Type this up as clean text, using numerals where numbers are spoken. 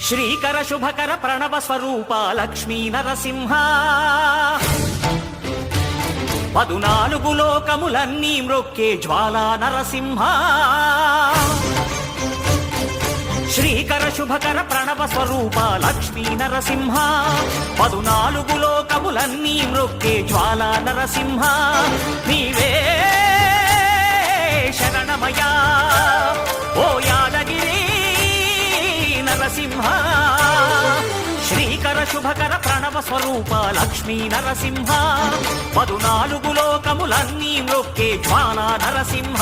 శ్రీకర శుభకర ప్రణవ స్వరూప లక్ష్మీ నరసింహ 14 లోకములన్నీ మ్రొక్కే జ్వాలా నరసింహ శ్రీకర శుభకర ప్రణవ స్వరూప లక్ష్మీ నరసింహ 14 లోకములన్నీ మ్రొక్కే జ్వాలా నరసింహ నీవే శరణమయా ఓ యాదగిరి నరసింహ శ్రీకర శుభకర ప్రణవ స్వరూప లక్ష్మీ నరసింహ 14 లోకములన్నీ మ్రొక్కే జ్వాలా నరసింహ